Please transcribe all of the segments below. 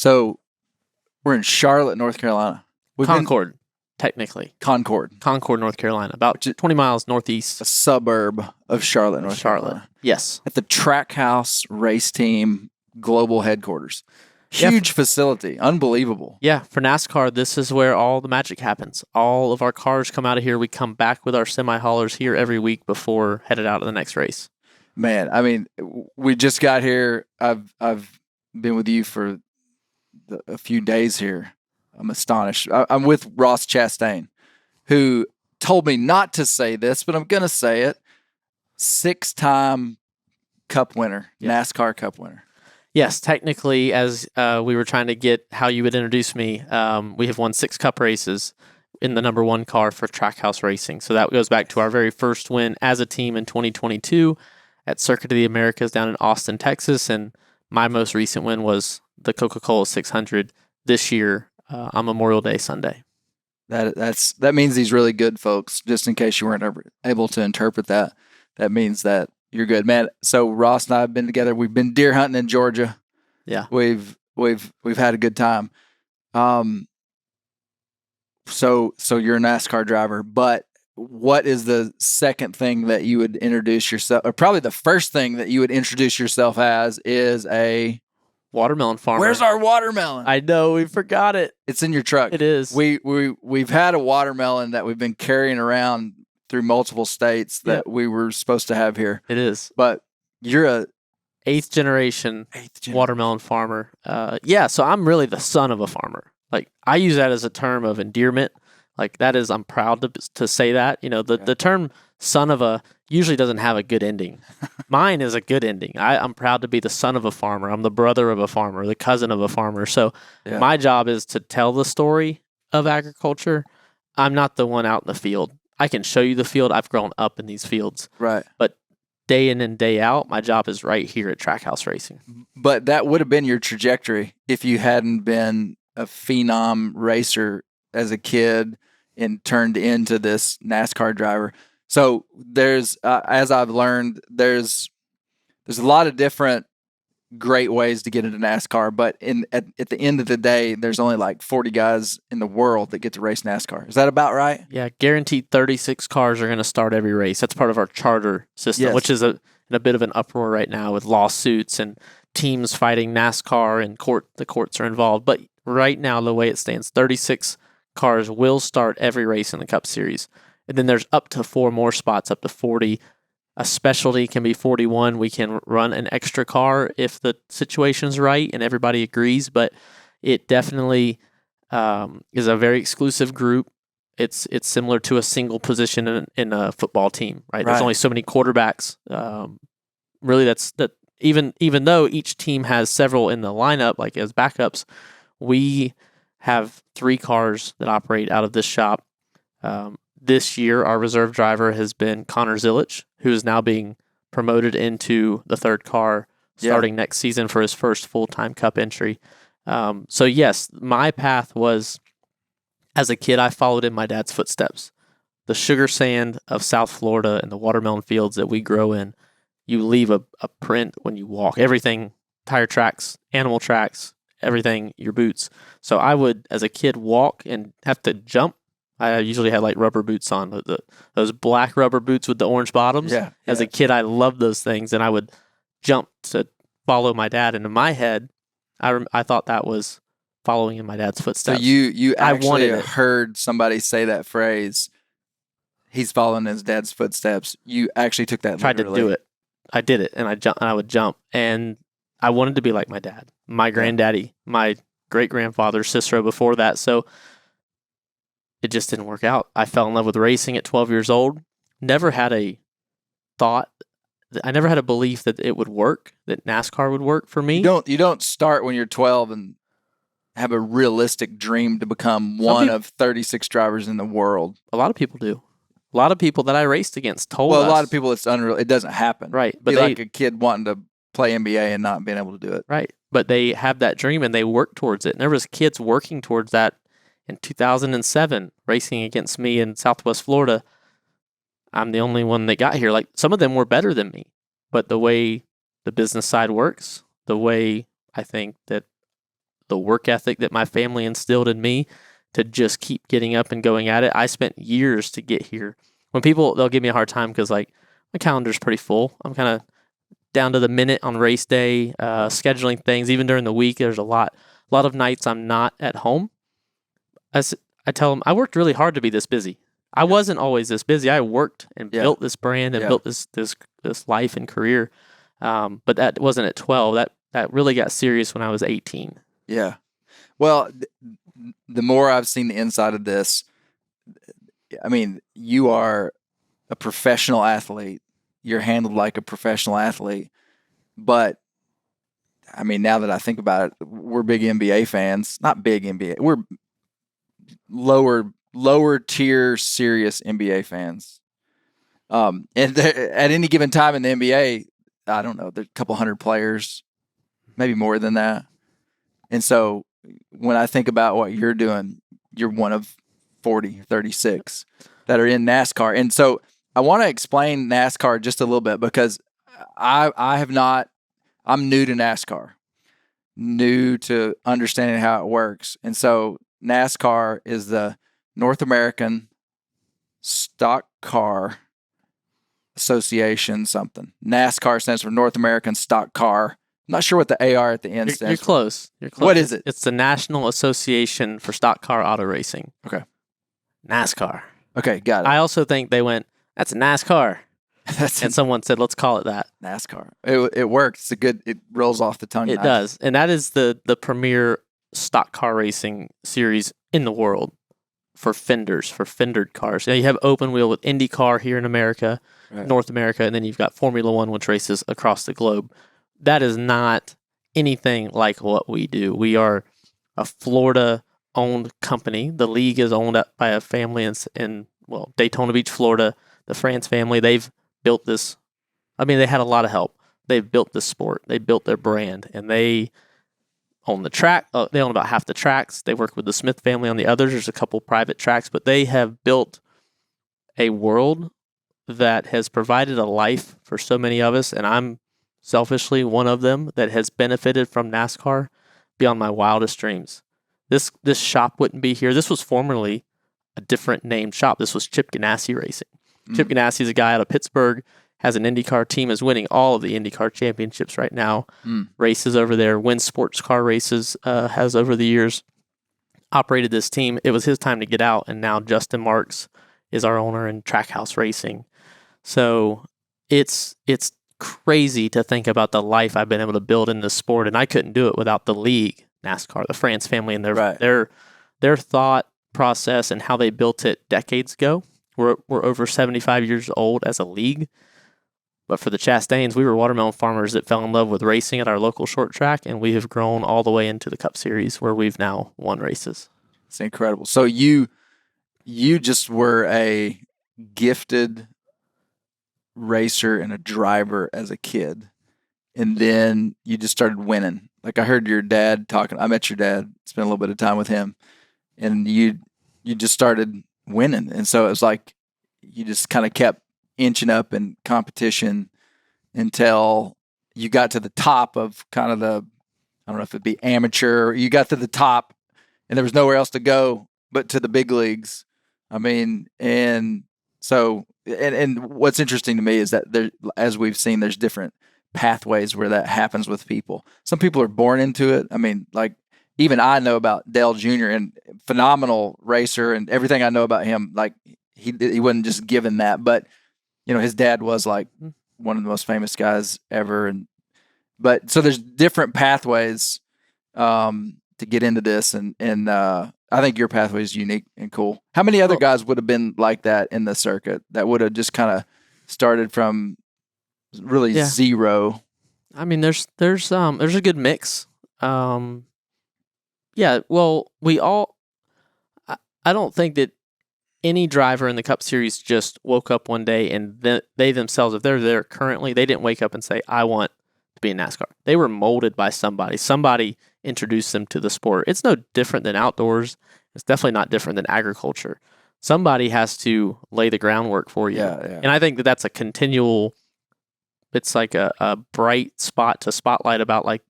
So we're in Charlotte, North Carolina. Concord, technically. Concord, North Carolina, about 20 miles northeast. A suburb of Charlotte, North Carolina. Yes. At the Trackhouse Race Team Global Headquarters. Huge facility. Unbelievable. Yeah, for NASCAR, this is where all the magic happens. All of our cars come out of here. We come back with our semi-haulers here every week before headed out to the next race. Man, I mean, we just got here. I've been with you for a few days here. I'm astonished. I'm with Ross Chastain, who told me not to say this, but I'm going to say it. 6-time Cup winner, NASCAR Cup winner. Yes, technically, as we were trying to get how you would introduce me, we have won 6 Cup races in the number 1 car for Trackhouse Racing. So that goes back to our very first win as a team in 2022 at Circuit of the Americas down in Austin, Texas. And my most recent win was the Coca-Cola 600 this year on Memorial Day Sunday. That means he's really good, folks. Just in case you weren't ever able to interpret that, that means that you're good, man. So Ross and I have been together. We've been deer hunting in Georgia. Yeah, we've had a good time. So you're a NASCAR driver, but what is the second thing that you would introduce yourself, or probably the first thing that you would introduce yourself as, is a watermelon farmer? Where's our watermelon? I know, we forgot it. It's in your truck. It is. We've had a watermelon that we've been carrying around through multiple states that we were supposed to have here. It is. But you're a eighth generation watermelon farmer. So I'm really the son of a farmer. Like, I use that as a term of endearment. Like, that is, I'm proud to say that. You know, the term son of a usually doesn't have a good ending. Mine is a good ending. I'm proud to be the son of a farmer. I'm the brother of a farmer, the cousin of a farmer. So my job is to tell the story of agriculture. I'm not the one out in the field. I can show you the field. I've grown up in these fields. Right. But day in and day out, my job is right here at Trackhouse Racing. But that would have been your trajectory if you hadn't been a phenom racer as a kid and turned into this NASCAR driver. So there's, as I've learned, there's a lot of different great ways to get into NASCAR, but at the end of the day, there's only like 40 guys in the world that get to race NASCAR. Is that about right? Yeah, guaranteed 36 cars are going to start every race. That's part of our charter system, which is in a bit of an uproar right now with lawsuits and teams fighting NASCAR and the courts are involved. But right now, the way it stands, 36 cars will start every race in the Cup Series. And then there's up to 4 more spots, up to 40. A specialty can be 41. We can run an extra car if the situation's right and everybody agrees, but it definitely is a very exclusive group. It's similar to a single position in a football team, right? There's only so many quarterbacks. Really, even though each team has several in the lineup, like as backups, we have 3 cars that operate out of this shop. This year, our reserve driver has been Connor Zillich, who is now being promoted into the 3rd car starting next season for his first full-time Cup entry. So yes, my path was, as a kid, I followed in my dad's footsteps. The sugar sand of South Florida and the watermelon fields that we grow in, you leave a print when you walk. Everything, tire tracks, animal tracks, everything, your boots. So I would, as a kid, walk and have to jump. I usually had like rubber boots on, those black rubber boots with the orange bottoms. As a kid, I loved those things, and I would jump to follow my dad. And in my head, I thought that was following in my dad's footsteps. So you actually heard somebody say that phrase, he's following his dad's footsteps. You actually took that Tried literally. to do it. I did it, and I would jump. And I wanted to be like my dad, my granddaddy, my great-grandfather, Cicero before that. So it just didn't work out. I fell in love with racing at 12 years old. Never had a thought. I never had a belief that it would work, that NASCAR would work for me. You don't start when you're 12 and have a realistic dream to become one of 36 drivers in the world. A lot of people do. A lot of people that I raced against told us. Well, a lot of people, it's unreal. It doesn't happen. Right. But like a kid wanting to play NBA and not being able to do it. Right. But they have that dream and they work towards it. And there was kids working towards that in 2007, racing against me in Southwest Florida. I'm the only one that got here. Like, some of them were better than me. But the way the business side works, the way I think that the work ethic that my family instilled in me to just keep getting up and going at it. I spent years to get here. When people, they'll give me a hard time because like my calendar's pretty full. I'm kind of down to the minute on race day, scheduling things. Even during the week, there's a lot of nights I'm not at home. I tell them I worked really hard to be this busy. I wasn't always this busy. I worked and built this brand and built this life and career. But that wasn't at 12. That really got serious when I was 18. Yeah. Well, the more I've seen the inside of this, I mean, you are a professional athlete. You're handled like a professional athlete. But, I mean, now that I think about it, we're big NBA fans. Not big NBA. We're lower tier serious NBA fans. And at any given time in the NBA, I don't know, there's a couple hundred players, maybe more than that. And so when I think about what you're doing, you're one of 40, 36 that are in NASCAR. And so I want to explain NASCAR just a little bit because I'm new to NASCAR, new to understanding how it works. And so NASCAR is the North American Stock Car Association something. NASCAR stands for North American Stock Car. I'm not sure what the AR at the end stands for. Close. You're close. What is it? It's the National Association for Stock Car Auto Racing. Okay. NASCAR. Okay, got it. I also think they went, that's a NASCAR. And someone said, let's call it that. NASCAR. It works. It rolls off the tongue. It does. And that is the premier stock car racing series in the world for fendered cars. Now you have open wheel with IndyCar here in America, right. North America, and then you've got Formula One, which races across the globe. That is not anything like what we do. We are a Florida-owned company. The league is owned by a family in Daytona Beach, Florida. The France family, they've built this. I mean, they had a lot of help. They've built this sport. They built their brand, and they own the track. They own about half the tracks. They work with the Smith family on the others. There's a couple private tracks, but they have built a world that has provided a life for so many of us, and I'm selfishly one of them that has benefited from NASCAR beyond my wildest dreams. This shop wouldn't be here. This was formerly a different named shop. This was Chip Ganassi Racing. Chip Ganassi is a guy out of Pittsburgh, has an IndyCar team, is winning all of the IndyCar championships right now, races over there, wins sports car races, has over the years operated this team. It was his time to get out, and now Justin Marks is our owner in Trackhouse Racing. So it's crazy to think about the life I've been able to build in this sport, and I couldn't do it without the league, NASCAR, the France family, and their thought process and how they built it decades ago. We're over 75 years old as a league. But for the Chastains, we were watermelon farmers that fell in love with racing at our local short track, and we have grown all the way into the Cup Series where we've now won races. It's incredible. So you just were a gifted racer and a driver as a kid, and then you just started winning. Like I heard your dad talking. I met your dad, spent a little bit of time with him, and you just started winning. And so it was like you just kind of kept inching up in competition until you got to the top of kind of I don't know if it'd be amateur. You got to the top and there was nowhere else to go but to the big leagues. I mean, and so, and what's interesting to me is that there, as we've seen, there's different pathways where that happens with people. Some people are born into it. I mean, like, even I know about Dale Jr. and phenomenal racer, and everything I know about him, like he wasn't just given that, but his dad was like one of the most famous guys ever, but so there's different pathways to get into this, and I think your pathway is unique and cool. How many other guys would have been like that in the circuit that would have just kind of started from really zero? I mean, there's a good mix. Yeah, well, I don't think that any driver in the Cup Series just woke up one day and they themselves, if they're there currently, they didn't wake up and say, I want to be in NASCAR. They were molded by somebody. Somebody introduced them to the sport. It's no different than outdoors. It's definitely not different than agriculture. Somebody has to lay the groundwork for you. Yeah. And I think that that's a continual, it's like a bright spot to spotlight about like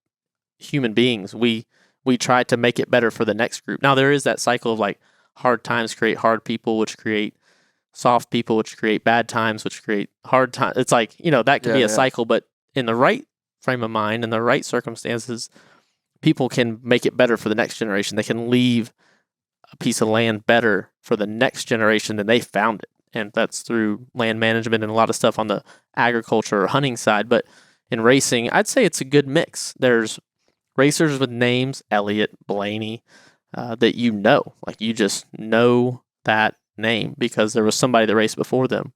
human beings. We we try to make it better for the next group. Now there is that cycle of like hard times create hard people, which create soft people, which create bad times, which create hard times. It's like, that can be a cycle, but in the right frame of mind, in the right circumstances, people can make it better for the next generation. They can leave a piece of land better for the next generation than they found it. And that's through land management and a lot of stuff on the agriculture or hunting side. But in racing, I'd say it's a good mix. There's racers with names, Elliott, Blaney, that like you just know that name because there was somebody that raced before them.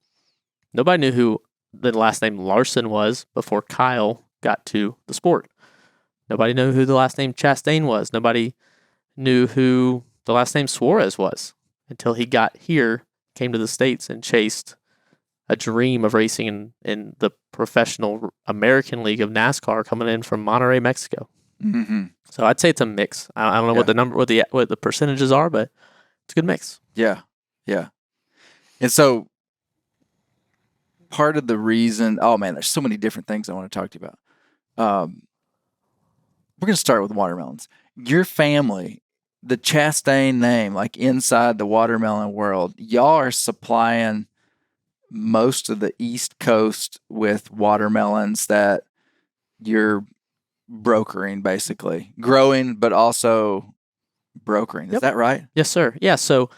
Nobody knew who the last name Larson was before Kyle got to the sport. Nobody knew who the last name Chastain was. Nobody knew who the last name Suarez was until he got here, came to the States, and chased a dream of racing in the professional American League of NASCAR coming in from Monterrey, Mexico. Mm-hmm. So I'd say it's a mix. I don't know what the percentages are, but it's a good mix. Yeah. And so part of the reason, there's so many different things I want to talk to you about. We're going to start with watermelons. Your family, the Chastain name, like inside the watermelon world, y'all are supplying most of the East Coast with watermelons that you're brokering, basically. Growing, but also brokering. Is that right? Yes, sir. Yeah, so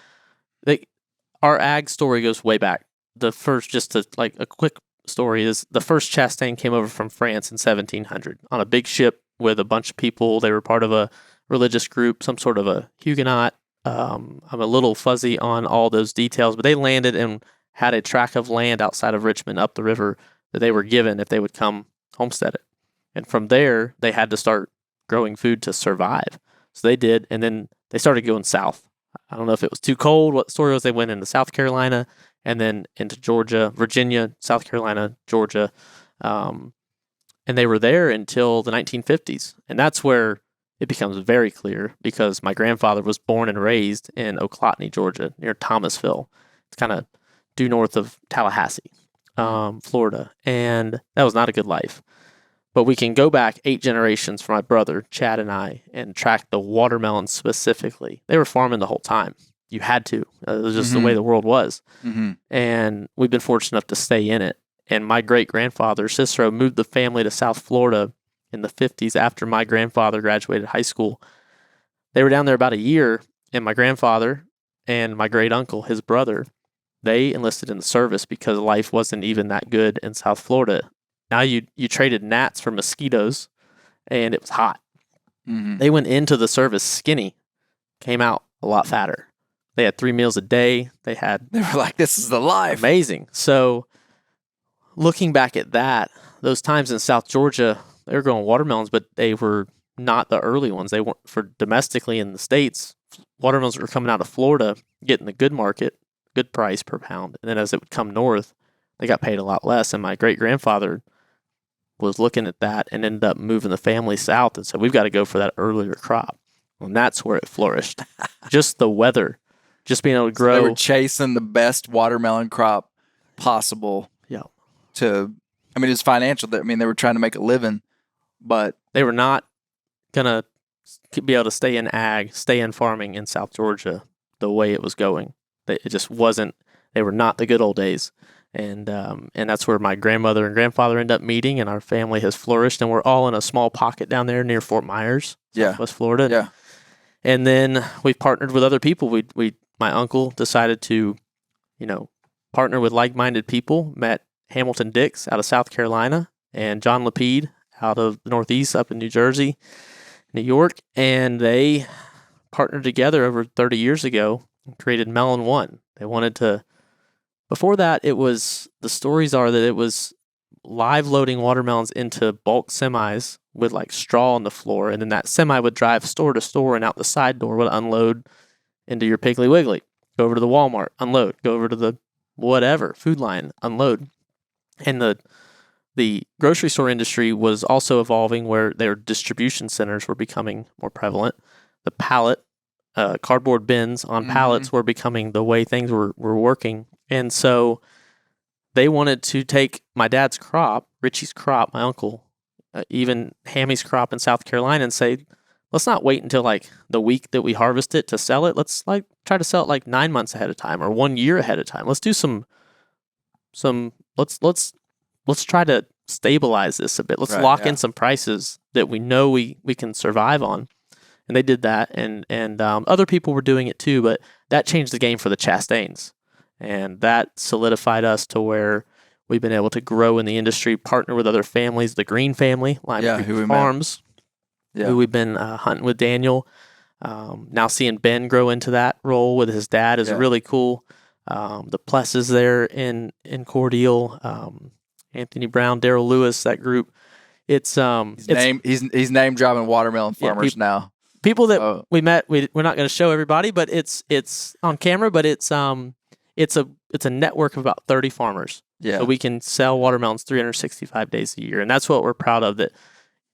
our ag story goes way back. The first, just to like a quick story, is the first Chastain came over from France in 1700 on a big ship with a bunch of people. They were part of a religious group, some sort of a Huguenot. I'm a little fuzzy on all those details, but they landed and had a tract of land outside of Richmond up the river that they were given if they would come homestead it. And from there, they had to start growing food to survive. So they did, and then they started going south. I don't know if it was too cold, what the story was. They went into South Carolina and then into Georgia, Virginia, South Carolina, Georgia. And they were there until the 1950s. And that's where it becomes very clear because my grandfather was born and raised in Oclotney, Georgia, near Thomasville. It's kind of due north of Tallahassee, Florida. And that was not a good life. But we can go back 8 generations for my brother, Chad, and I, and track the watermelons specifically. They were farming the whole time. You had to. It was just the way the world was. Mm-hmm. And we've been fortunate enough to stay in it. And my great-grandfather, Cicero, moved the family to South Florida in the 50s after my grandfather graduated high school. They were down there about a year, and my grandfather and my great-uncle, his brother, they enlisted in the service because life wasn't even that good in South Florida. Now you traded gnats for mosquitoes, and it was hot. Mm-hmm. They went into the service skinny, came out a lot fatter. They had 3 meals a day. They were like, this is the life. Amazing. So looking back at that, those times in South Georgia, they were growing watermelons, but they were not the early ones. They weren't for domestically in the States. Watermelons were coming out of Florida, getting the good market, good price per pound. And then as it would come north, they got paid a lot less. And my great-grandfather was looking at that and ended up moving the family south and said, we've got to go for that earlier crop. And that's where it flourished. Just the weather, just being able to grow. So they were chasing the best watermelon crop possible. Yeah. It's financial. They were trying to make a living, but they were not going to be able to stay in ag, stay in farming in South Georgia the way it was going. It just wasn't, they were not the good old days. And that's where my grandmother and grandfather ended up meeting, and our family has flourished. And we're all in a small pocket down there near Fort Myers, Southwest Florida. Yeah. And then we've partnered with other people. My uncle decided to, partner with like-minded people. Met Hamilton Dix out of South Carolina and John Lapede out of the Northeast up in New Jersey, New York, and they partnered together over 30 years ago and created Melon One. They wanted to. Before that, the stories are that it was live loading watermelons into bulk semis with like straw on the floor, and then that semi would drive store to store, and out the side door would unload into your Piggly Wiggly. Go over to the Walmart, unload. Go over to the whatever, Food Line, unload. And the grocery store industry was also evolving where their distribution centers were becoming more prevalent. The pallet, cardboard bins on pallets were becoming the way things were working. And so they wanted to take my dad's crop, Richie's crop, my uncle, even Hammy's crop in South Carolina, and say, let's not wait until like the week that we harvest it to sell it. Let's like try to sell it like 9 months ahead of time or 1 year ahead of time. Let's do some let's try to stabilize this a bit. Let's lock in some prices that we know we can survive on. And they did that, and other people were doing it too, but that changed the game for the Chastains. And that solidified us to where we've been able to grow in the industry, partner with other families, the Green family, Lime Creek Farms, who we've been hunting with Daniel. Now seeing Ben grow into that role with his dad is really cool. The Plesses there in Cordele, Anthony Brown, Daryl Lewis, that group. He's name dropping watermelon farmers now. People that we met, we're not going to show everybody, but it's on camera. But it's a network of about 30 farmers. Yeah. So we can sell watermelons 365 days a year, and that's what we're proud of. That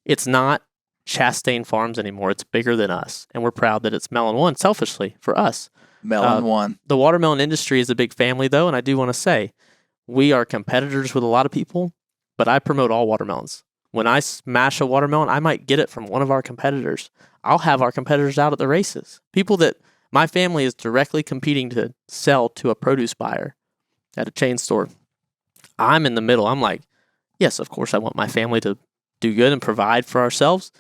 it's not Chastain Farms anymore; it's bigger than us, and we're proud that it's Melon One. Selfishly for us, Melon One. The watermelon industry is a big family, though, and I do want to say we are competitors with a lot of people, but I promote all watermelons. When I smash a watermelon, I might get it from one of our competitors. I'll have our competitors out at the races. People that my family is directly competing to sell to a produce buyer at a chain store. I'm in the middle. I'm like, yes, of course I want my family to do good and provide for ourselves,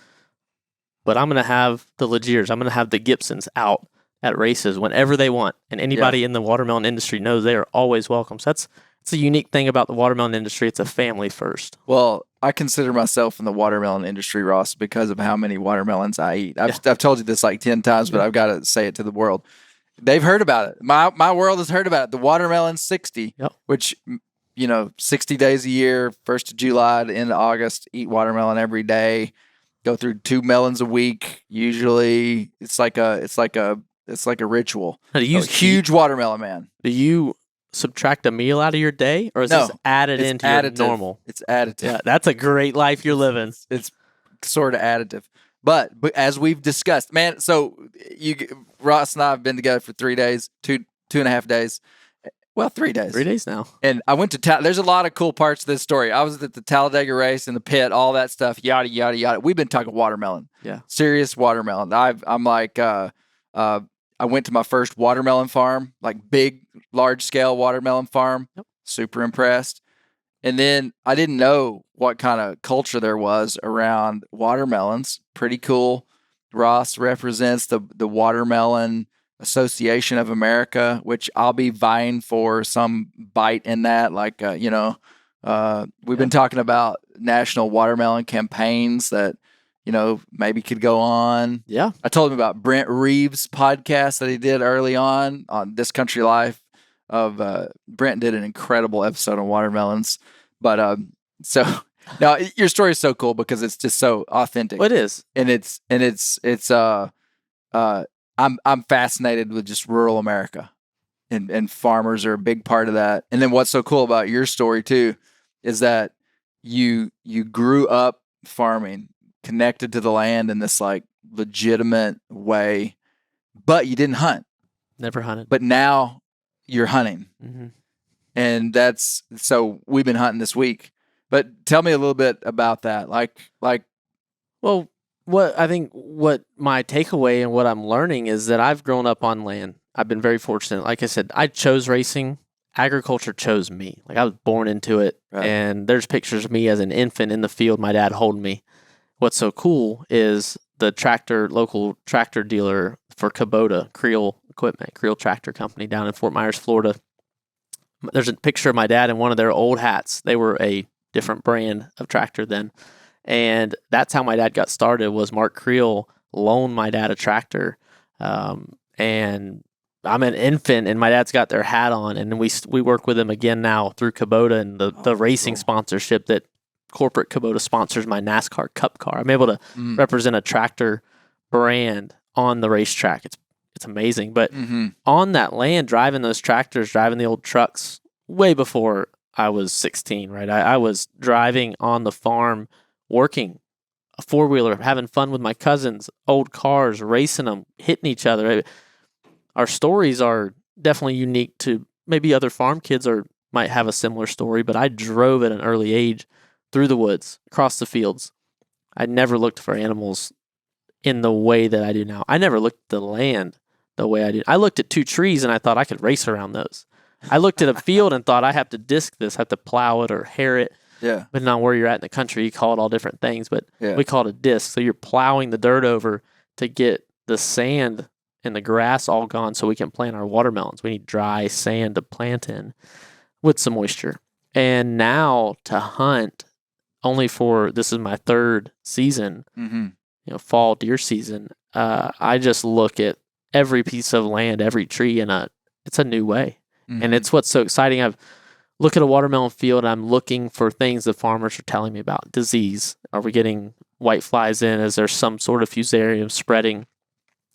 but I'm going to have the Legiers, I'm going to have the Gibsons out at races whenever they want. And anybody in the watermelon industry knows they are always welcome. So that's a unique thing about the watermelon industry. It's a family first. Well, I consider myself in the watermelon industry, Ross, because of how many watermelons I eat. I've told you this like 10 times, but I've got to say it to the world. They've heard about it. My world has heard about it. The Watermelon 60, which, 60 days a year, 1st of July to end of August, eat watermelon every day, go through 2 melons a week. Usually it's like a ritual. Huge watermelon, man. Do you subtract a meal out of your day, or is this added into your normal? It's additive. Yeah, that's a great life you're living. It's sort of additive. But as we've discussed, man, so Ross and I have been together for 3 days, two and a half days. Well, 3 days. 3 days now. And I went to there's a lot of cool parts of this story. I was at the Talladega race in the pit, all that stuff, yada, yada, yada. We've been talking watermelon. Yeah. Serious watermelon. I'm like, I went to my first watermelon farm, like big, large-scale watermelon farm. Yep. Super impressed. And then I didn't know what kind of culture there was around watermelons. Pretty cool. Ross represents the Watermelon Association of America, which I'll be vying for some bite in that. Like, we've been talking about national watermelon campaigns that, maybe could go on. Yeah. I told him about Brent Reeves' podcast that he did early on This Country Life. Brent did an incredible episode on watermelons. But so now your story is so cool because it's just so authentic. It is. I'm fascinated with just rural America, and farmers are a big part of that. And then what's so cool about your story too is that you grew up farming, connected to the land in this like legitimate way, but you didn't hunt. Never hunted. But now you're hunting. Mm-hmm. And so we've been hunting this week. But tell me a little bit about that. Well, what my takeaway and what I'm learning is that I've grown up on land. I've been very fortunate. Like I said, I chose racing. Agriculture chose me. Like I was born into it. Right. And there's pictures of me as an infant in the field, my dad holding me. What's so cool is the local tractor dealer for Kubota, Creel Equipment, Creel Tractor Company down in Fort Myers, Florida. There's a picture of my dad in one of their old hats. They were a different brand of tractor then. And that's how my dad got started, was Mark Creel loaned my dad a tractor. And I'm an infant, and my dad's got their hat on. And we work with him again now through Kubota and the racing sponsorship that corporate Kubota sponsors my NASCAR Cup car. I'm able to represent a tractor brand on the racetrack. It's amazing. But on that land, driving those tractors, driving the old trucks, way before I was 16, right? I was driving on the farm, working a four-wheeler, having fun with my cousins, old cars, racing them, hitting each other. Our stories are definitely unique to maybe other farm kids might have a similar story, but I drove at an early age through the woods, across the fields. I never looked for animals in the way that I do now. I never looked at the land the way I do. I looked at two trees and I thought I could race around those. I looked at a field and thought I have to disc this, have to plow it or hair it. Yeah. But not where you're at in the country, you call it all different things, but Yeah. we call it a disc. So you're plowing the dirt over to get the sand and the grass all gone so we can plant our watermelons. We need dry sand to plant in with some moisture. And now to hunt only for, this is my third season, fall deer season. I just look at every piece of land, every tree it's a new way. And it's what's so exciting. I've look at a watermelon field, I'm looking for things the farmers are telling me about. Disease. Are we getting white flies in? Is there some sort of fusarium spreading?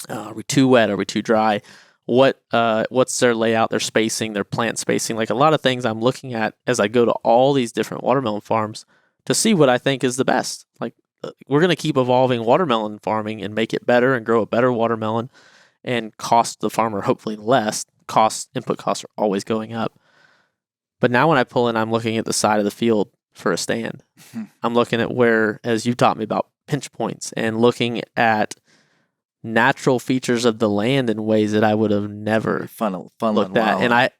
Are we too wet? Are we too dry? What's their layout, their spacing, their plant spacing? Like a lot of things I'm looking at as I go to all these different watermelon farms to see what I think is the best. Like we're going to keep evolving watermelon farming and make it better and grow a better watermelon and cost the farmer hopefully less. Input costs are always going up. But now when I pull in, I'm looking at the side of the field for a stand. I'm looking at where, as you taught me about pinch points, and looking at natural features of the land in ways that I would have never looked at. And I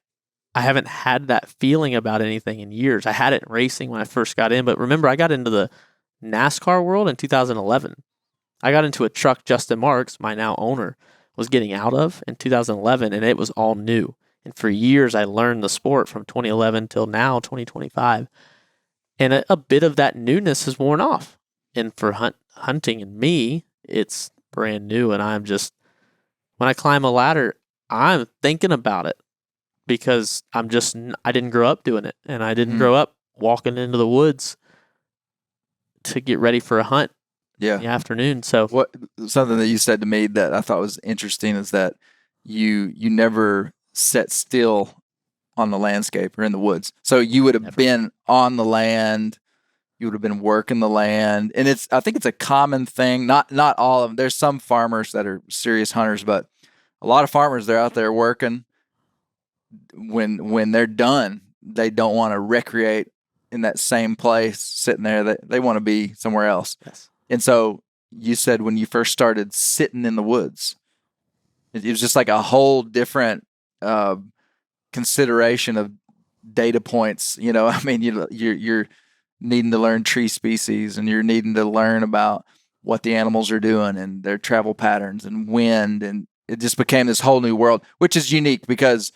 haven't had that feeling about anything in years. I had it in racing when I first got in, but remember, I got into the NASCAR world in 2011. I got into a truck Justin Marks, my now owner, was getting out of in 2011, and it was all new. And for years, I learned the sport from 2011 till now, 2025. And a bit of that newness has worn off. And for hunting and me, it's brand new. And I'm just, when I climb a ladder, I'm thinking about it because I didn't grow up doing it. And I didn't grow up walking into the woods to get ready for a hunt in the afternoon. So something that you said to me that I thought was interesting is that you never set still on the landscape or in the woods. So you would have been on the land, you would have been working the land. And I think it's a common thing. Not all of them. There's some farmers that are serious hunters, but a lot of farmers, they're out there working. When they're done, they don't want to recreate in that same place sitting there. They want to be somewhere else. Yes. And so you said when you first started sitting in the woods, it was just like a whole different consideration of data points. I mean, you're needing to learn tree species, and you're needing to learn about what the animals are doing and their travel patterns and wind, and it just became this whole new world, which is unique because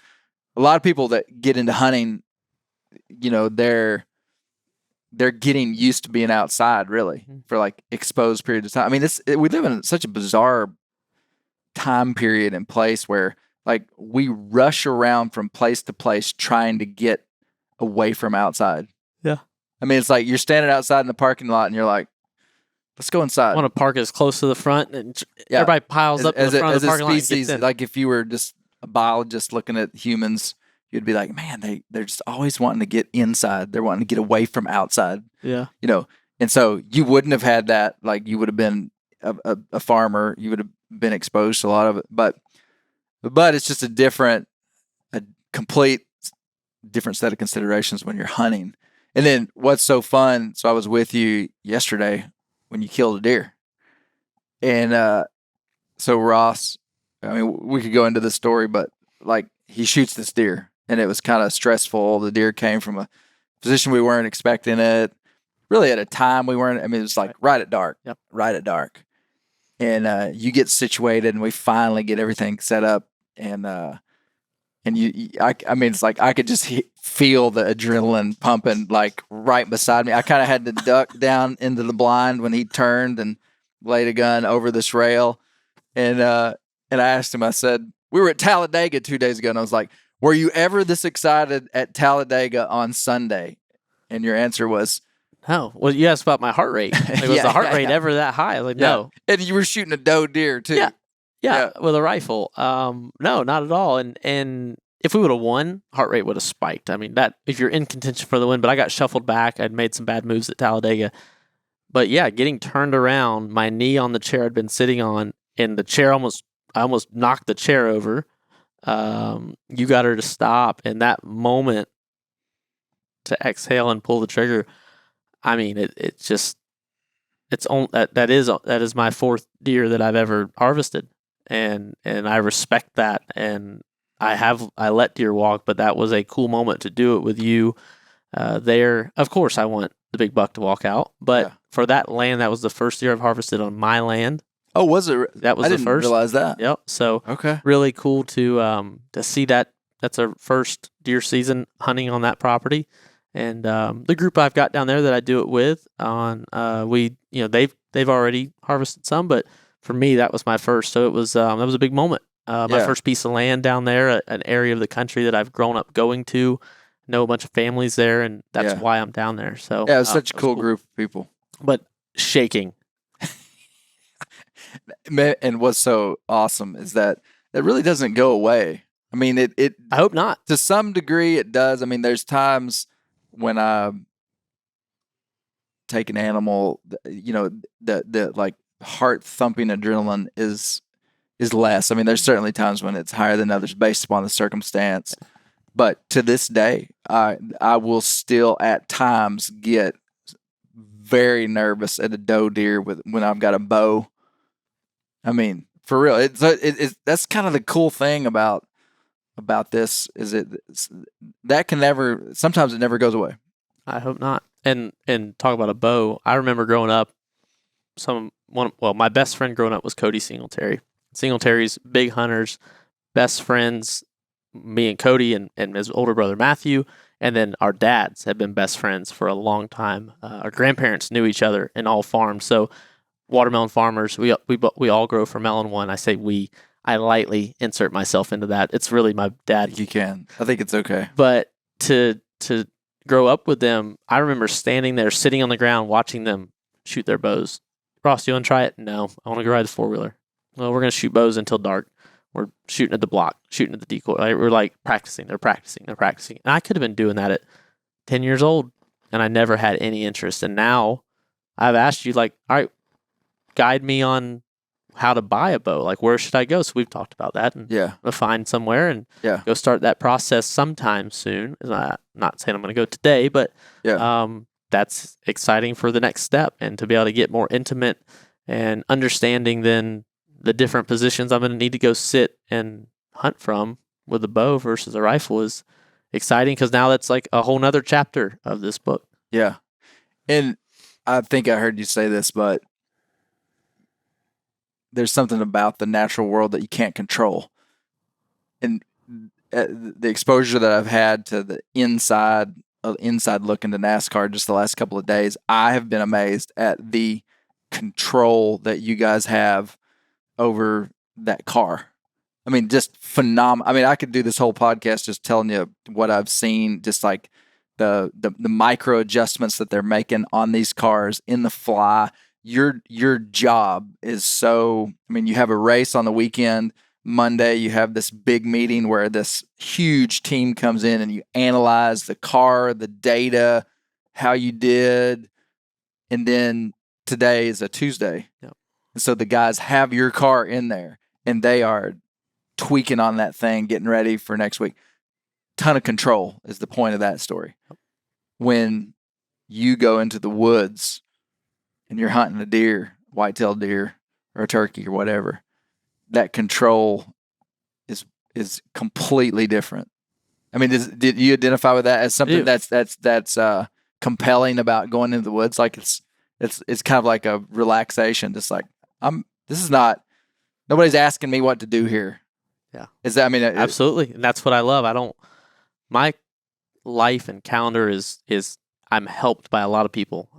a lot of people that get into hunting, they're getting used to being outside really for like exposed periods of time. I mean, we live in such a bizarre time period and place where like we rush around from place to place trying to get away from outside. Yeah. I mean, it's like you're standing outside in the parking lot and you're like, let's go inside. I want to park as close to the front and everybody piles up in the front of the parking lot. Species, like if you were just a biologist looking at humans, you'd be like, man, they're just always wanting to get inside. They're wanting to get away from outside. Yeah. And so you wouldn't have had that. Like you would have been a farmer. You would have been exposed to a lot of it. But it's just a complete different set of considerations when you're hunting. And then what's so fun, so I was with you yesterday when you killed a deer. And so Ross, I mean, we could go into the story, but like he shoots this deer and it was kind of stressful. The deer came from a position we weren't expecting it. Really at a time we weren't, I mean, it was like right at dark. Yep. Right at dark. And you get situated and we finally get everything set up. And I mean, it's like I could just feel the adrenaline pumping like right beside me. I kind of had to duck down into the blind when he turned and laid a gun over this rail. And I asked him, I said, we were at Talladega 2 days ago. And I was like, were you ever this excited at Talladega on Sunday? And your answer was, no. Well, you asked about my heart rate. Like, was the heart rate ever that high? I was like, no. And you were shooting a doe deer too. Yeah, with a rifle. No, not at all. And if we would have won, heart rate would have spiked. I mean, that if you're in contention for the win, but I got shuffled back. I'd made some bad moves at Talladega. But yeah, getting turned around, my knee on the chair I'd been sitting on, and the chair I almost knocked the chair over. You got her to stop, and that moment to exhale and pull the trigger. I mean, it just that is my fourth deer that I've ever harvested, and I respect that, and I let deer walk, but that was a cool moment to do it with you there. Of course, I want the big buck to walk out, but for that land, that was the first deer I've harvested on my land. Oh, was it? That was I the didn't first. realize that. Yep. So okay, really cool to see that. That's our first deer season hunting on that property, and the group I've got down there that I do it with on they've already harvested some, but for me that was my first. So it was that was a big moment. My first piece of land down there, an area of the country that I've grown up going to, know a bunch of families there, and that's why I'm down there. So yeah, it was such a cool group of people. But shaking. And what's so awesome is that it really doesn't go away. I mean, it. I hope not. To some degree, it does. I mean, there's times when I take an animal, the like heart thumping adrenaline is less. I mean, there's certainly times when it's higher than others based upon the circumstance. But to this day, I will still at times get very nervous at a doe deer when I've got a bow. I mean, for real, it's that's kind of the cool thing about this is that can never. Sometimes it never goes away. I hope not. And talk about a bow. I remember growing up. My best friend growing up was Cody Singletary. Singletary's big hunters, best friends. Me and Cody and his older brother Matthew, and then our dads had been best friends for a long time. Our grandparents knew each other in all farms. So watermelon farmers, we all grow for melon one. I say we. I lightly insert myself into that. It's really my dad. You can. I think it's okay. But to grow up with them, I remember standing there, sitting on the ground, watching them shoot their bows. Ross, you want to try it? No, I want to go ride the 4-wheeler. Well, we're going to shoot bows until dark. We're shooting at the block, shooting at the decoy. We're like practicing. They're practicing. And I could have been doing that at 10 years old, and I never had any interest. And now I've asked you, like, all right, guide me on how to buy a bow. Like, where should I go? So we've talked about that. And to find somewhere and go start that process sometime soon. I'm not saying I'm going to go today, but that's exciting for the next step and to be able to get more intimate and understanding then the different positions I'm going to need to go sit and hunt from with a bow versus a rifle is exciting because now that's like a whole nother chapter of this book. Yeah. And I think I heard you say this, but there's something about the natural world that you can't control. And the exposure that I've had to the inside look into NASCAR just the last couple of days, I have been amazed at the control that you guys have over that car. I mean, just phenomenal. I mean, I could do this whole podcast just telling you what I've seen, just like the micro adjustments that they're making on these cars in the fly. Your job is so, I mean, you have a race on the weekend. Monday, you have this big meeting where this huge team comes in and you analyze the car, the data, how you did. And then today is a Tuesday. Yep. And so the guys have your car in there and they are tweaking on that thing, getting ready for next week. Ton of control is the point of that story. Yep. When you go into the woods and you're hunting a deer, white-tailed deer or a turkey or whatever, that control is completely different. I mean, did you identify with that as something that's compelling about going into the woods? Like it's kind of like a relaxation, just like nobody's asking me what to do here. Yeah. Is that, I mean, absolutely. And that's what I love. My life and calendar is I'm helped by a lot of people.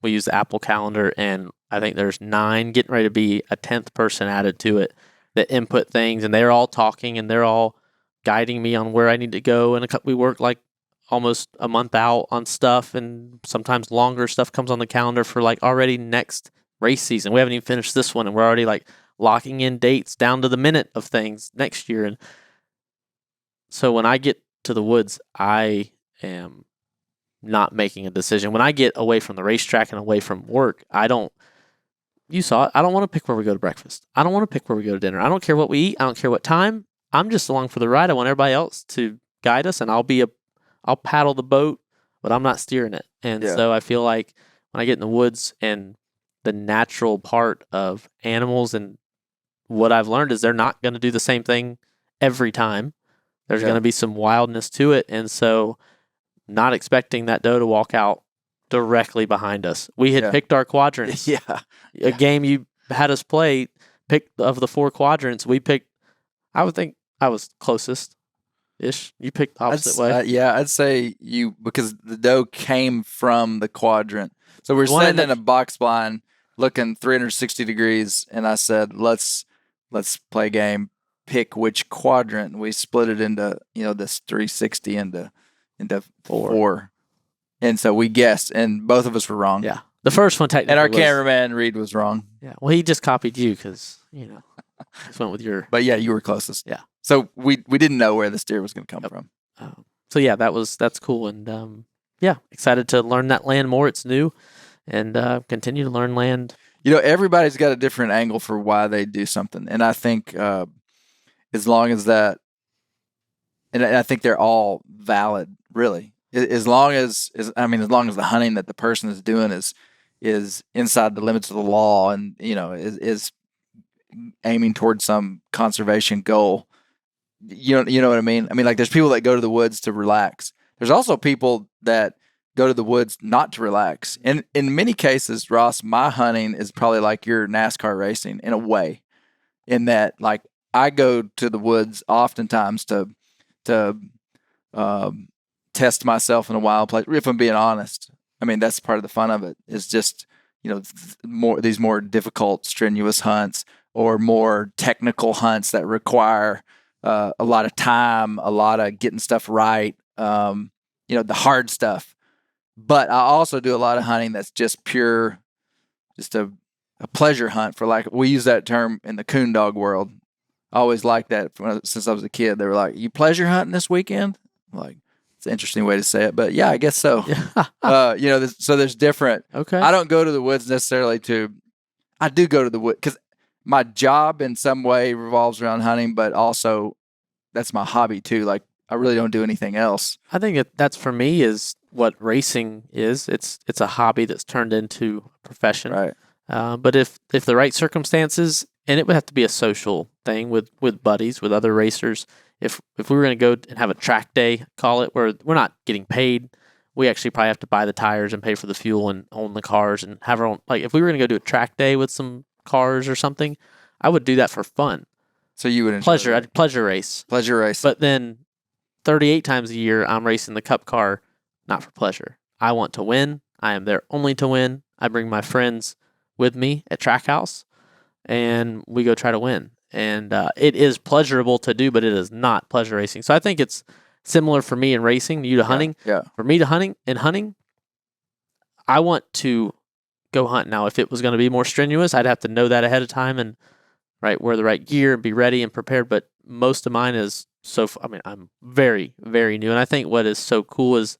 We use the Apple calendar and I think there's 9 getting ready to be a 10th person added to it that input things and they're all talking and they're all guiding me on where I need to go. And we work like almost a month out on stuff and sometimes longer stuff comes on the calendar for like already next race season. We haven't even finished this one and we're already like locking in dates down to the minute of things next year. And so when I get to the woods, I am not making a decision. When I get away from the racetrack and away from work, you saw it, I don't want to pick where we go to breakfast. I don't want to pick where we go to dinner. I don't care what we eat. I don't care what time. I'm just along for the ride. I want everybody else to guide us and I'll paddle the boat, but I'm not steering it. And so I feel like when I get in the woods and the natural part of animals, and what I've learned is they're not going to do the same thing every time. There's going to be some wildness to it, and so not expecting that doe to walk out directly behind us. We had picked our quadrants. A game you had us play, picked of the 4 quadrants, we picked, I would think I was closest-ish. You picked the opposite way. I'd say you, because the doe came from the quadrant. So we're sitting in a box blind looking 360 degrees, and I said, let's play a game, pick which quadrant. And we split it into, this 360 into 4. And so we guessed, and both of us were wrong. Yeah. The first one technically and our cameraman, Reed, was wrong. Yeah. Well, he just copied you because, just went with your... But yeah, you were closest. Yeah. So we didn't know where the steer was going to come from. So yeah, that's cool. And excited to learn that land more. It's new, and continue to learn land. Everybody's got a different angle for why they do something. And I think as long as that, and I think they're all valid, really. As long as the hunting that the person is doing is inside the limits of the law, and is aiming towards some conservation goal. You know what I mean? I mean, like, there's people that go to the woods to relax. There's also people that go to the woods not to relax. And in many cases, Ross, my hunting is probably like your NASCAR racing in a way, in that, like, I go to the woods oftentimes to test myself in a wild place. If I'm being honest, I mean, that's part of the fun of it, is just, these more difficult, strenuous hunts, or more technical hunts that require a lot of time, a lot of getting stuff right, the hard stuff. But I also do a lot of hunting that's just pure, just a pleasure hunt, for, like, we use that term in the coon dog world. I always liked that since I was a kid. They were like, "You pleasure hunting this weekend?" I'm like, it's an interesting way to say it, but yeah, I guess so. So there's different. Okay. I don't go to the woods necessarily I do go to the woods because my job in some way revolves around hunting, but also that's my hobby too. Like, I really don't do anything else. I think that's, for me, is what racing is. It's a hobby that's turned into a profession. Right. But if the right circumstances, and it would have to be a social thing with buddies, with other racers. If we were going to go and have a track day, call it, where we're not getting paid, we actually probably have to buy the tires and pay for the fuel and own the cars and have our own. Like, if we were going to go do a track day with some cars or something, I would do that for fun. So you would enjoy pleasure. that. I'd pleasure race. Pleasure race. But then 38 times a year, I'm racing the Cup car, not for pleasure. I want to win. I am there only to win. I bring my friends with me at Trackhouse, and we go try to win. And it is pleasurable to do, but it is not pleasure racing. So I think it's similar for me in racing, you to hunting. Yeah. For me to hunting, I want to go hunt. Now, if it was going to be more strenuous, I'd have to know that ahead of time and wear the right gear and be ready and prepared. But most of mine is I'm very, very new. And I think what is so cool is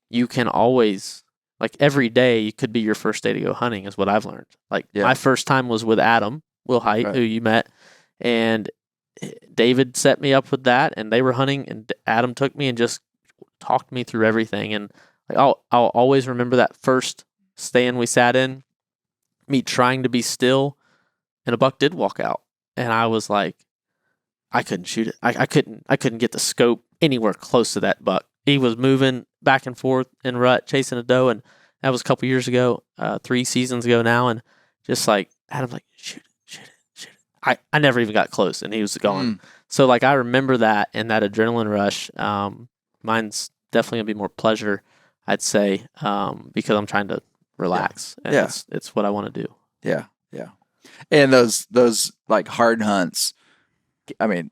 you can always, like, every day could be your first day to go hunting, is what I've learned. Like, my first time was with Adam Wilhite, who you met, and David set me up with that, and they were hunting, and Adam took me and just talked me through everything. And, like, I'll always remember that first stand we sat in, me trying to be still, and a buck did walk out, and I was like, I couldn't shoot it. I couldn't get the scope anywhere close to that buck. He was moving back and forth in rut, chasing a doe, and that was a couple years ago, 3 seasons ago now, and just like Adam's like, shoot it. I never even got close, and he was gone. So, like, I remember that and that adrenaline rush. Mine's definitely gonna be more pleasure, I'd say, because I'm trying to relax, and it's what I want to do. Yeah. And those like hard hunts, I mean,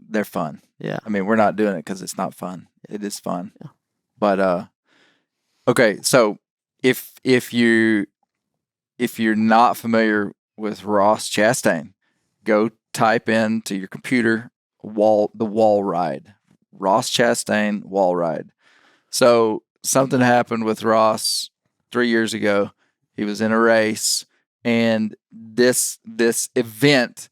they're fun. Yeah. I mean, we're not doing it because it's not fun. It is fun. Yeah. But okay, so if you're not familiar with Ross Chastain, go type into your computer the wall ride. Ross Chastain wall ride. So something happened with Ross 3 years ago. He was in a race, and this event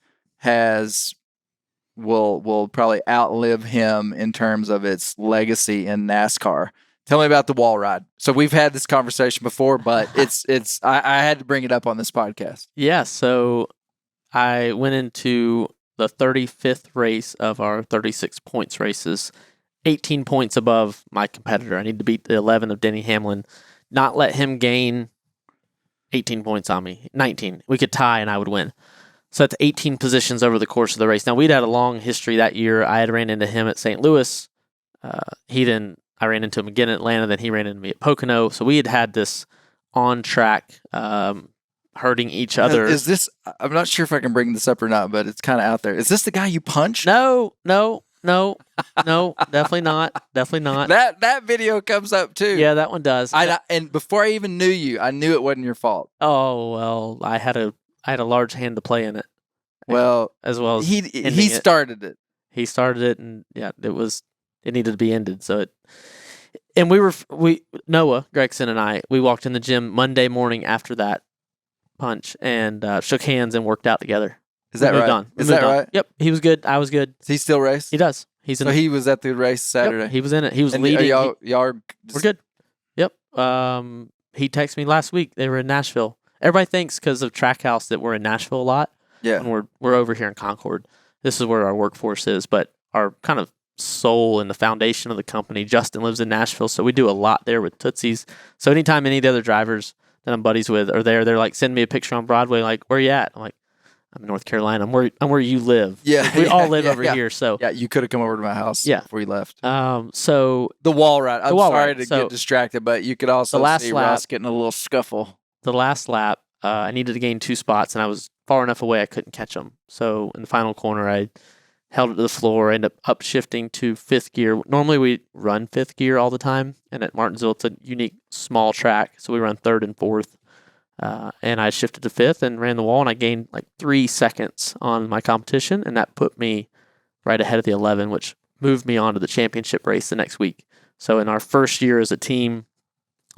will probably outlive him in terms of its legacy in NASCAR. Tell me about the wall ride. So we've had this conversation before, but I had to bring it up on this podcast. Yeah, so I went into the 35th race of our 36 points races, 18 points above my competitor. I need to beat the 11 of Denny Hamlin, not let him gain 18 points on me. 19. We could tie and I would win. So that's 18 positions over the course of the race. Now, we'd had a long history that year. I had ran into him at St. Louis. I ran into him again at Atlanta, then he ran into me at Pocono. So we had this on track, hurting each other. Is this, I'm not sure if I can bring this up or not, but it's kind of out there. Is this the guy you punched? No, definitely not. Definitely not. That video comes up too. Yeah, that one does. And before I even knew you, I knew it wasn't your fault. Oh, well, I had a large hand to play in it. Well, as well as he started it. He started it, and yeah, it needed to be ended. So Noah Gregson and I, we walked in the gym Monday morning after that punch and shook hands and worked out together. Is that right? Is that right? Yep, he was good. I was good. Does he still race? He does. He was at the race Saturday. Yep, he was in it. He was leading. We're good. Yep. He texted me last week. They were in Nashville. Everybody thinks because of Trackhouse that we're in Nashville a lot. Yeah. And we're over here in Concord. This is where our workforce is, but our kind of soul and the foundation of the company, Justin, lives in Nashville, so we do a lot there with Tootsies. So anytime any of the other drivers that I'm buddies with are there, they're like, send me a picture on Broadway, like, where you at? I'm like, I'm in North Carolina. I'm where you live. Yeah. We all live over here. So yeah, you could have come over to my house before you left. So the wall ride. I'm sorry to get distracted, but you could also see Ross getting a little scuffle. The last lap, I needed to gain 2 spots, and I was far enough away I couldn't catch them. So in the final corner, I held it to the floor, ended up upshifting to 5th gear. Normally we run 5th gear all the time, and at Martinsville it's a unique small track, so we run 3rd and 4th. And I shifted to 5th and ran the wall, and I gained like 3 seconds on my competition, and that put me right ahead of the 11, which moved me on to the championship race the next week. So in our first year as a team,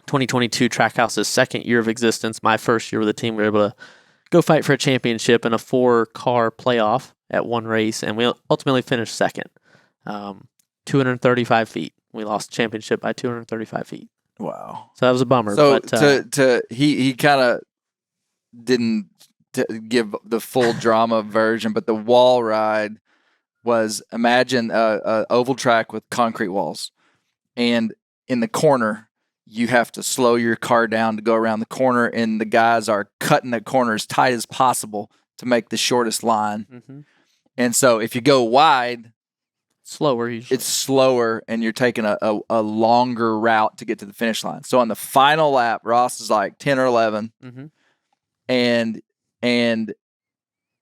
2022 Trackhouse's second year of existence, my first year with the team, we were able to go fight for a championship in a 4-car playoff at one race, and we ultimately finished second. 235 feet. We lost the championship by 235 feet. Wow. So that was a bummer. So but, he kind of didn't give the full drama version, but the wall ride was, imagine a oval track with concrete walls, and in the corner you have to slow your car down to go around the corner, and the guys are cutting the corner as tight as possible to make the shortest line. Mm-hmm. And so if you go wide, slower usually. It's slower, and you're taking a longer route to get to the finish line. So on the final lap, Ross is like 10 or 11, mm-hmm. and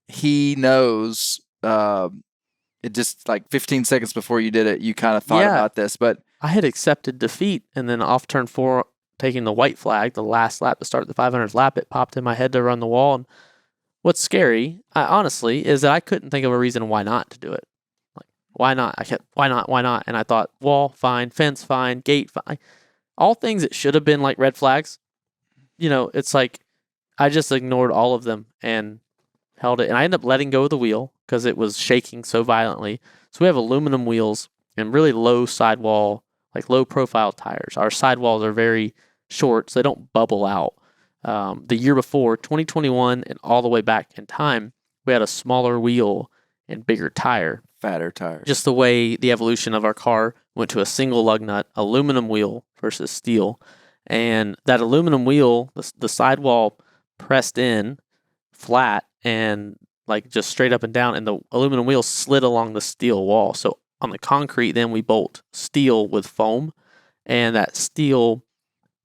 he knows it just like 15 seconds before you did it, you kind of thought about this. But I had accepted defeat, and then off turn 4, taking the white flag, the last lap to start the 500th lap, it popped in my head to run the wall. And what's scary, honestly, is that I couldn't think of a reason why not to do it. Like, why not? Why not? And I thought, wall, fine, fence, fine, gate, fine. All things that should have been like red flags. You know, it's like I just ignored all of them and held it. And I ended up letting go of the wheel because it was shaking so violently. So we have aluminum wheels and really low sidewall, like low profile tires. Our sidewalls are very short, so they don't bubble out. The year before, 2021, and all the way back in time, we had a smaller wheel and bigger tire. Fatter tires. Just the way the evolution of our car went to a single lug nut, aluminum wheel versus steel. And that aluminum wheel, the sidewall pressed in flat and like just straight up and down, and the aluminum wheel slid along the steel wall. So on the concrete, then we bolt steel with foam, and that steel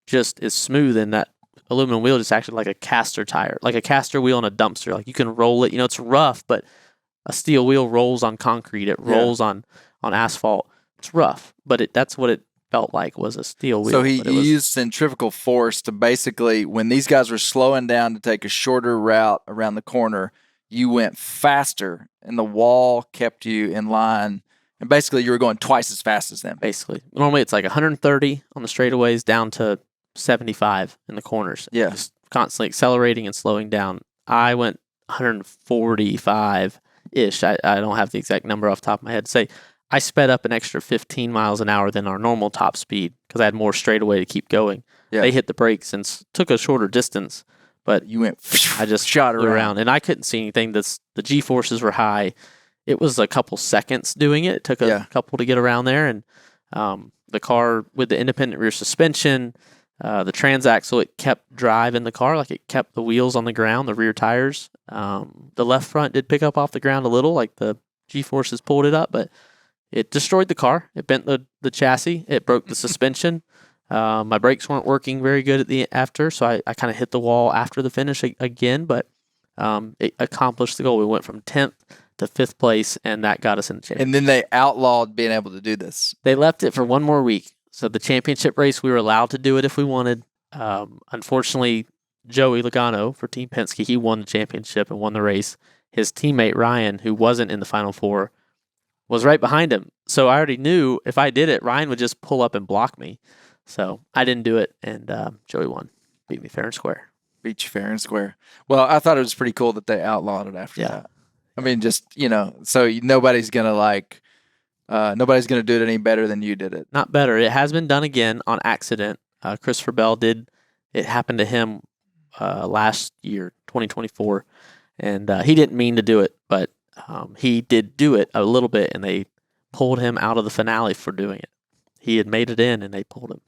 just is smooth, and that aluminum wheel just acted like a caster tire, like a caster wheel in a dumpster. Like you can roll it, you know, it's rough, but a steel wheel rolls on concrete. It rolls on asphalt. It's rough, but that's what it felt like, was a steel wheel. So he used centrifugal force to basically, when these guys were slowing down to take a shorter route around the corner, you went faster, and the wall kept you in line. And basically, you were going twice as fast as them. Basically. Normally, it's like 130 on the straightaways down to 75 in the corners. Yeah. Just constantly accelerating and slowing down. I went 145-ish. I don't have the exact number off the top of my head to say. I sped up an extra 15 miles an hour than our normal top speed because I had more straightaway to keep going. Yeah. They hit the brakes and took a shorter distance, but you went. I just shot flew around, and I couldn't see anything. The G forces were high. It was a couple seconds doing it. It took a couple to get around there, and the car with the independent rear suspension, the transaxle, it kept driving the car, like it kept the wheels on the ground, the rear tires. The left front did pick up off the ground a little, like the G-forces pulled it up, but it destroyed the car. It bent the chassis. It broke the suspension. My brakes weren't working very good after, so I kind of hit the wall after the finish again, but it accomplished the goal. We went from 10th to 5th place, and that got us in the championship. And then they outlawed being able to do this. They left it for one more week. So the championship race, we were allowed to do it if we wanted. Unfortunately, Joey Logano for Team Penske, he won the championship and won the race. His teammate, Ryan, who wasn't in the Final Four, was right behind him. So I already knew if I did it, Ryan would just pull up and block me. So I didn't do it, and Joey won. Beat me fair and square. Beat you fair and square. Well, I thought it was pretty cool that they outlawed it after that. I mean, just, so nobody's going to do it any better than you did it. Not better. It has been done again on accident. Christopher Bell did. It happened to him last year, 2024, and he didn't mean to do it, but he did do it a little bit, and they pulled him out of the finale for doing it. He had made it in, and they pulled him.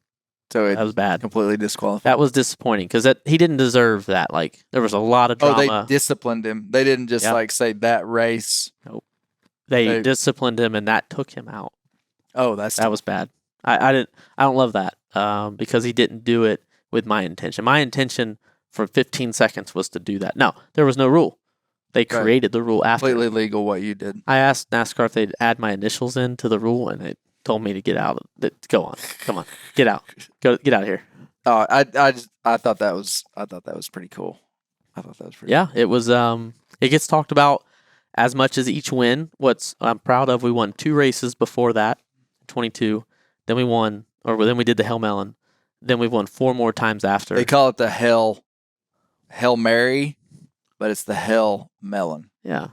So that was bad. Completely disqualified. That was disappointing because he didn't deserve that. Like, there was a lot of drama. Oh, they disciplined him. They didn't just say that race. Nope. They disciplined him, and that took him out. Oh, that was bad. I don't love that because he didn't do it with my intention. My intention for 15 seconds was to do that. No, there was no rule. They created the rule after. Completely legal what you did. I asked NASCAR if they'd add my initials into the rule, and they told me to get out. Go on, come on, get out. Get out of here. Oh, I thought that was pretty cool. I thought that was pretty. Yeah, it was. It gets talked about as much as each win. I'm proud of, we won 2 races before that, 22. Then we did the Hail Melon. Then we've won 4 more times after. They call it the Hail Mary, but it's the Hail Melon. Yeah.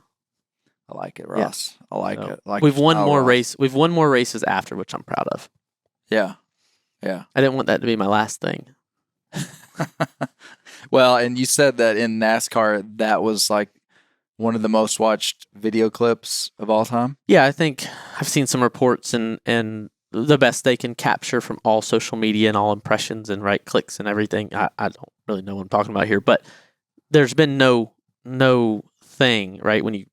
I like it, Ross. Yeah. I like it. We've won more races after, which I'm proud of. Yeah. Yeah. I didn't want that to be my last thing. Well, and you said that in NASCAR, that was like one of the most watched video clips of all time. Yeah, I think I've seen some reports and the best they can capture from all social media and all impressions and right clicks and everything. I don't really know what I'm talking about here, but there's been no thing, right? When you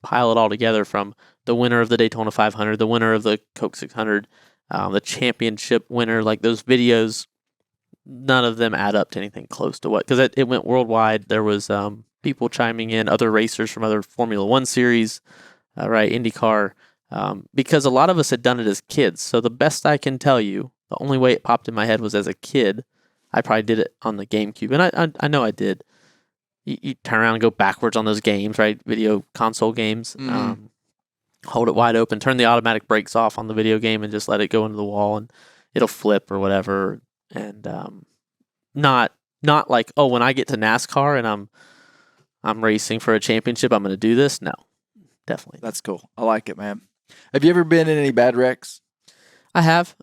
pile it all together, from the winner of the Daytona 500, the winner of the Coke 600, the championship winner, like those videos, none of them add up to anything close to because it went worldwide. There was people chiming in, other racers from other Formula One series, right, IndyCar, because a lot of us had done it as kids. So the best I can tell you, the only way it popped in my head was as a kid. I probably did it on the GameCube, and I know I did. You turn around and go backwards on those games, right? Video console games. Mm-hmm. Hold it wide open, turn the automatic brakes off on the video game, and just let it go into the wall, and it'll flip or whatever. And not like, oh, when I get to NASCAR and I'm racing for a championship, I'm going to do this. No, definitely. That's cool. I like it, man. Have you ever been in any bad wrecks? I have.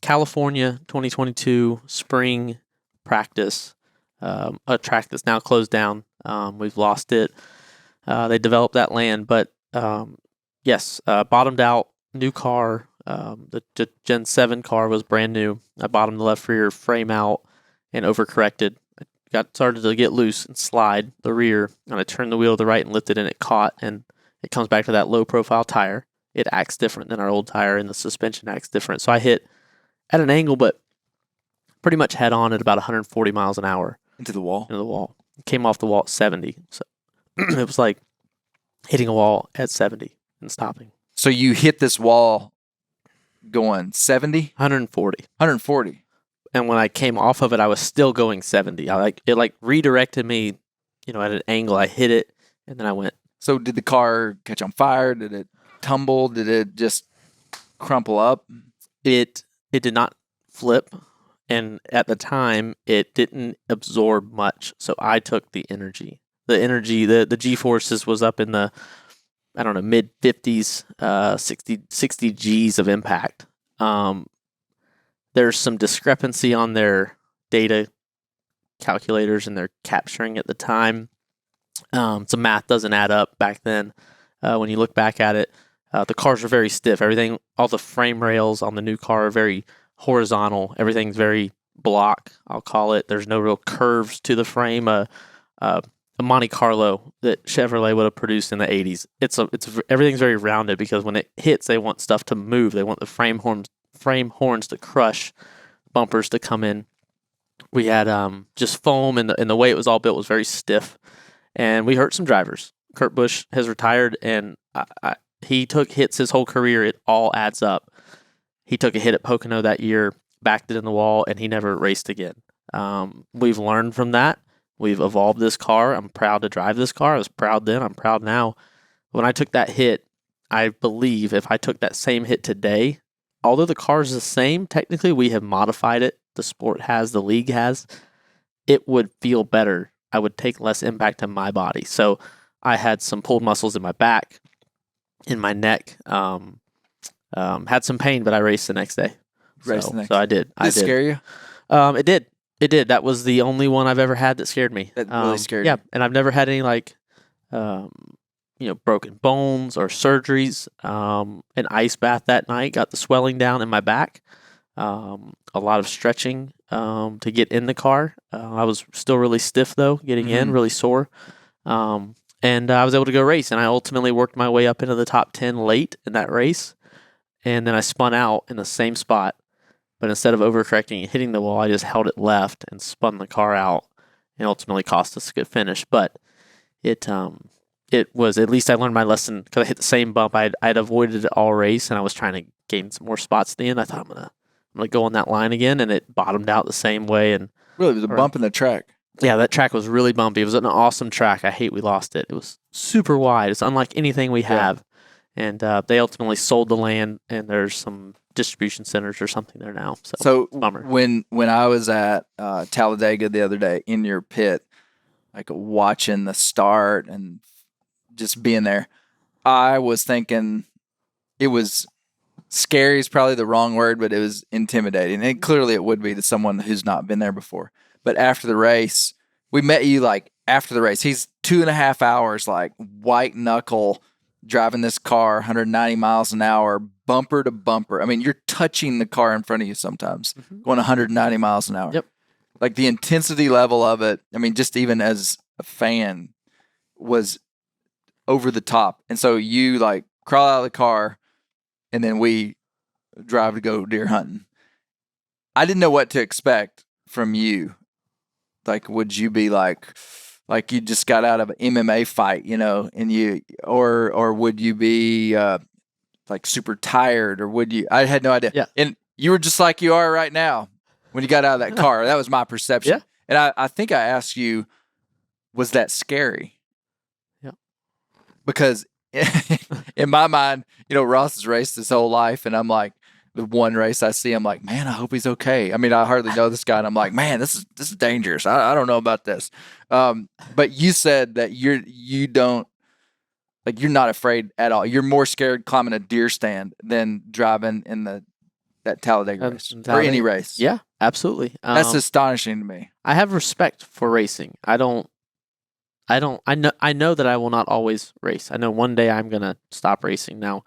California 2022 spring practice, a track that's now closed down. We've lost it. They developed that land, but yes, bottomed out, new car. The Gen 7 car was brand new. I bottomed the left rear frame out and overcorrected. I started to get loose and slide the rear, and I turned the wheel to the right and lifted, and it caught, and it comes back to that low profile tire. It acts different than our old tire, and the suspension acts different. So I hit at an angle, but pretty much head on at about 140 miles an hour. Into the wall? Into the wall. It came off the wall at 70. So it was like hitting a wall at 70 and stopping. So you hit this wall going 70? 140. 140. And when I came off of it, I was still going 70. It redirected me, at an angle. I hit it, and then I went. So did the car catch on fire? Did it tumble? Did it just crumple up? It did not flip, and at the time, it didn't absorb much. So I took the energy. The G-forces was up in the I don't know, mid 50s, 60 G's of impact. There's some discrepancy on their data calculators and they're capturing at the time. Some math doesn't add up back then. When you look back at it, the cars are very stiff. Everything, all the frame rails on the new car are very horizontal. Everything's very block, I'll call it. There's no real curves to the frame. A Monte Carlo that Chevrolet would have produced in the 80s. Everything's very rounded because when it hits, they want stuff to move. They want the frame horns to crush, bumpers to come in. We had just foam, and the way it was all built was very stiff, and we hurt some drivers. Kurt Busch has retired, and he took hits his whole career. It all adds up. He took a hit at Pocono that year, backed it in the wall, and he never raced again. We've learned from that. We've evolved this car. I'm proud to drive this car. I was proud then. I'm proud now. When I took that hit, I believe if I took that same hit today, although the car is the same, technically we have modified it. The sport has, the league has. It would feel better. I would take less impact on my body. So I had some pulled muscles in my back, in my neck. Had some pain, but I raced the next day. So I did. Did it scare you? It did. It did. That was the only one I've ever had that scared me. That really scared you? Yeah, and I've never had any broken bones or surgeries. An ice bath that night got the swelling down in my back. A lot of stretching to get in the car. I was still really stiff though, getting in, really sore. And I was able to go race, and I ultimately worked my way up into the top 10 late in that race. And then I spun out in the same spot. But instead of overcorrecting and hitting the wall, I just held it left and spun the car out, and ultimately cost us a good finish. But it was, at least I learned my lesson because I hit the same bump. I'd avoided it all race, and I was trying to gain some more spots at the end. I thought I'm gonna go on that line again, and it bottomed out the same way. And really, it was a bump in the track. Yeah, that track was really bumpy. It was an awesome track. I hate we lost it. It was super wide. It's unlike anything we have. And they ultimately sold the land, and there's some distribution centers or something there now. So bummer. When I was at Talladega the other day in your pit, like watching the start and just being there, I was thinking it was scary is probably the wrong word, but it was intimidating. And clearly it would be to someone who's not been there before. But after the race, we met you like after the race. He's 2.5 hours, like white knuckle, driving this car 190 miles an hour, bumper to bumper. I mean, you're touching the car in front of you sometimes, going 190 miles an hour. Yep. Like the intensity level of it, I mean, just even as a fan, was over the top. And so you like crawl out of the car, and then we drive to go deer hunting. I didn't know what to expect from you. Like, would you be like you just got out of an MMA fight, and you, or would you be like super tired, or would you? I had no idea. Yeah. And you were just like you are right now when you got out of that car. That was my perception. Yeah. And I think I asked you, was that scary? Yeah. Because in my mind, Ross has raced his whole life, and I'm like, the one race I see, I'm like, man, I hope he's okay. I mean, I hardly know this guy, and I'm like, man, this is dangerous. I don't know about this. But you said that you're not afraid at all. You're more scared climbing a deer stand than driving in that Talladega race or any race. Yeah, absolutely. That's astonishing to me. I have respect for racing. I know that I will not always race. I know one day I'm gonna stop racing. Now,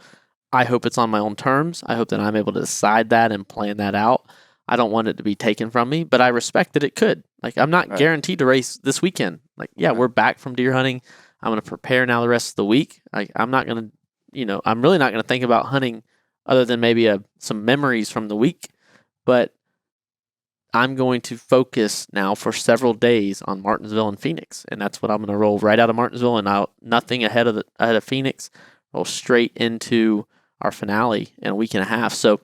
I hope it's on my own terms. I hope that I'm able to decide that and plan that out. I don't want it to be taken from me, but I respect that it could. Like, I'm not guaranteed to race this weekend. Like, we're back from deer hunting. I'm going to prepare now the rest of the week. I'm not going to, I'm really not going to think about hunting other than maybe some memories from the week. But I'm going to focus now for several days on Martinsville and Phoenix, and that's what I'm going to roll right out of Martinsville and out, nothing ahead of Phoenix. Roll straight into our finale in a week and a half. So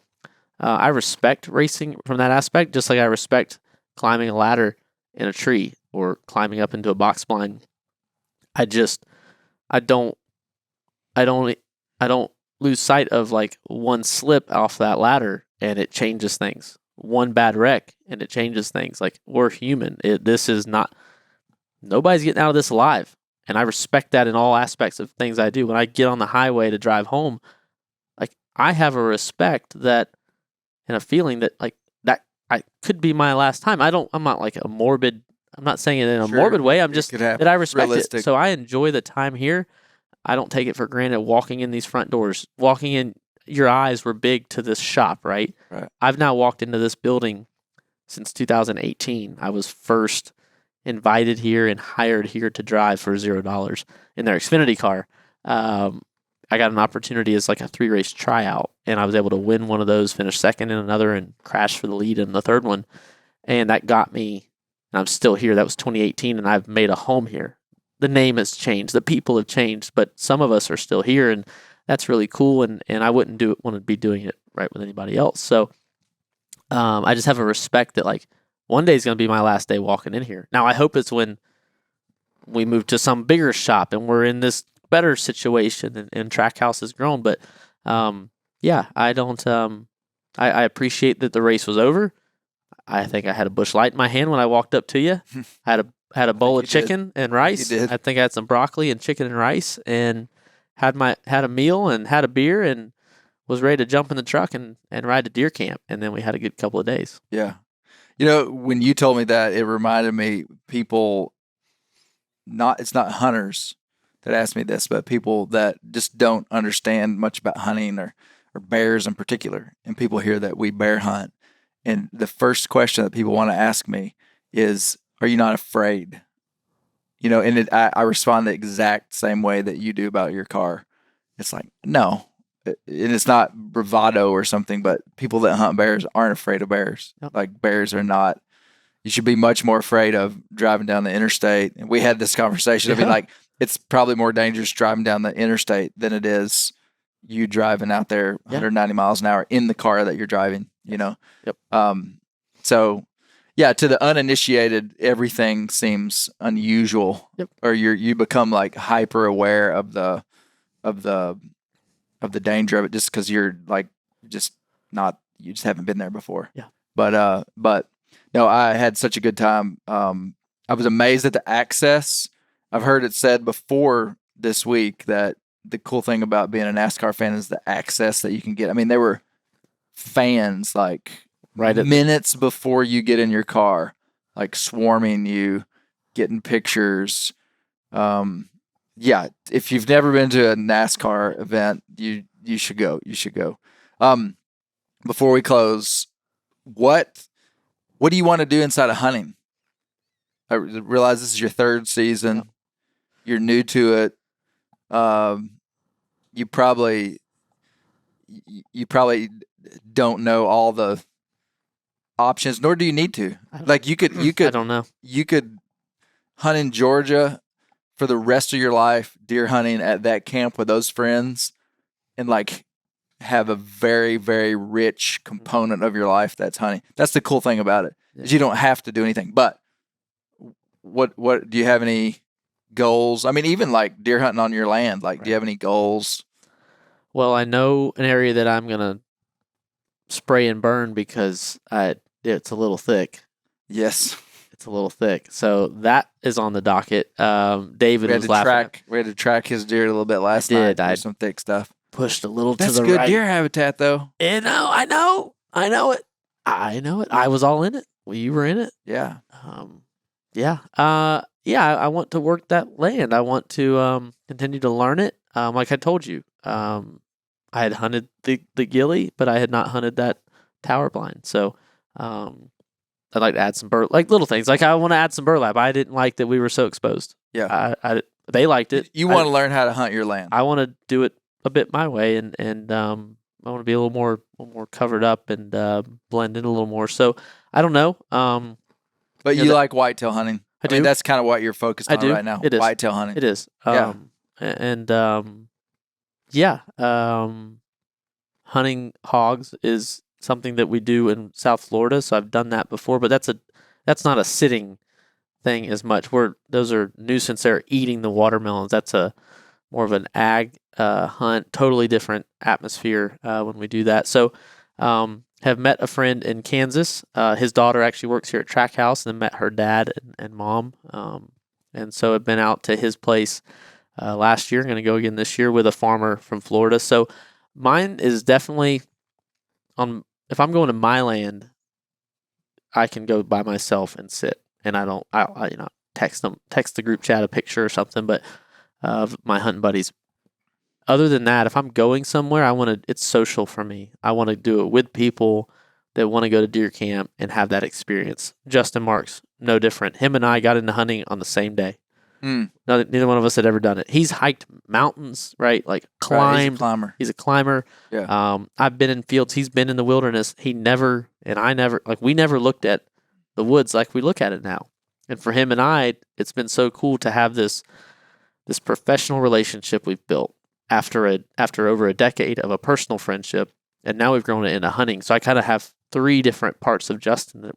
I respect racing from that aspect, just like I respect climbing a ladder in a tree or climbing up into a box blind. I don't lose sight of like one slip off that ladder and it changes things. One bad wreck and it changes things. Like, we're human. This is not, nobody's getting out of this alive. And I respect that in all aspects of things I do. When I get on the highway to drive home, like I have a respect that and a feeling that like that I could be my last time. I'm not like a morbid. I'm not saying it in a morbid way. I'm just that I respect realistic. it. So I enjoy the time here. I don't take it for granted walking in these front doors. Walking in, your eyes were big to this shop, right? Right. I've now walked into this building since 2018. I was first invited here and hired here to drive for $0 in their Xfinity car. I got an opportunity as like a 3-race tryout, and I was able to win one of those, finish second in another, and crash for the lead in the third one. And that got me, and I'm still here. That was 2018, and I've made a home here. The name has changed. The people have changed, but some of us are still here, and that's really cool, and I wouldn't want to be doing it right with anybody else. So I just have a respect that, like, one day is going to be my last day walking in here. Now, I hope it's when we move to some bigger shop and we're in this better situation and Trackhouse has grown. But yeah, I don't. I appreciate that the race was over. I think I had a Busch Light in my hand when I walked up to you. I had a bowl of chicken and rice. You did. I think I had some broccoli and chicken and rice, and had a meal and had a beer and was ready to jump in the truck and ride to deer camp. And then we had a good couple of days. Yeah. You know, when you told me that, it reminded me people. It's not hunters that ask me this, but people that just don't understand much about hunting or bears in particular. And people hear that we bear hunt. And the first question that people want to ask me is, are you not afraid? You know, and I respond the exact same way that you do about your car. It's like, no. And it's not bravado or something, but people that hunt bears aren't afraid of bears. Yep. Like, bears are not. You should be much more afraid of driving down the interstate. And we had this conversation. Yeah. I mean, like, it's probably more dangerous driving down the interstate than it is you driving out there 190 miles an hour in the car that you're driving, you know? Yep. So, yeah, to the uninitiated, everything seems unusual. Yep. Or you become like hyper aware of the danger of it just because you're like you just haven't been there before. Yeah. But no, I had such a good time. I was amazed at the access. I've heard it said before this week that the cool thing about being a NASCAR fan is the access that you can get. I mean, there were fans like right at minutes before you get in your car, like swarming you, getting pictures. Yeah, if you've never been to a NASCAR event, you should go. You should go. Before we close, what do you want to do inside of hunting? I realize this is your third season. Yeah. You're new to it. You probably don't know all the options, nor do you need to. Like you could I don't know. You could hunt in Georgia for the rest of your life, deer hunting at that camp with those friends, and like have a very, very rich component of your life that's hunting. That's the cool thing about it, is you don't have to do anything. But what do you have any goals? I mean, even like deer hunting on your land, like, do you have any goals? Well, I know an area that I'm gonna spray and burn because it's a little thick. Yes. It's a little thick. So that is on the docket. David was laughing. We had to track his deer a little bit last night. There's some thick stuff. Pushed a little That's to the good right. deer habitat, though. I know it. I was all in it. Well, you were in it. Yeah. I want to work that land. I want to continue to learn it. Like I told you, I had hunted the ghillie, but I had not hunted that tower blind. So I'd like to add some like little things. Like I want to add some burlap. I didn't like that we were so exposed. Yeah. They liked it. You want to learn how to hunt your land. I want to do it a bit my way, and I want to be a little more covered up and blend in a little more. So I don't know. But you like whitetail hunting. I do. mean, that's kind of what you're focused on right now. It is. Whitetail hunting. It is. Hunting hogs is something that we do in South Florida. So I've done that before, but that's not a sitting thing as much. Those are nuisance. They're eating the watermelons. That's a more of an ag hunt. Totally different atmosphere when we do that. So have met a friend in Kansas. His daughter actually works here at Trackhouse, and then met her dad and mom. And so I've been out to his place last year. I'm going to go again this year with a farmer from Florida. So mine is definitely if I'm going to my land, I can go by myself and sit, and I text the group chat a picture or something, but of my hunting buddies. Other than that, if I'm going somewhere, it's social for me. I want to do it with people that want to go to deer camp and have that experience. Justin Marks, no different. Him and I got into hunting on the same day. Neither one of us had ever done it. He's hiked mountains, right? Like climbed. Right, he's a climber. Yeah. I've been in fields. He's been in the wilderness. We never looked at the woods like we look at it now. And for him and I, it's been so cool to have this professional relationship we've built after over a decade of a personal friendship, and now we've grown it into hunting. So I kind of have 3 different parts of Justin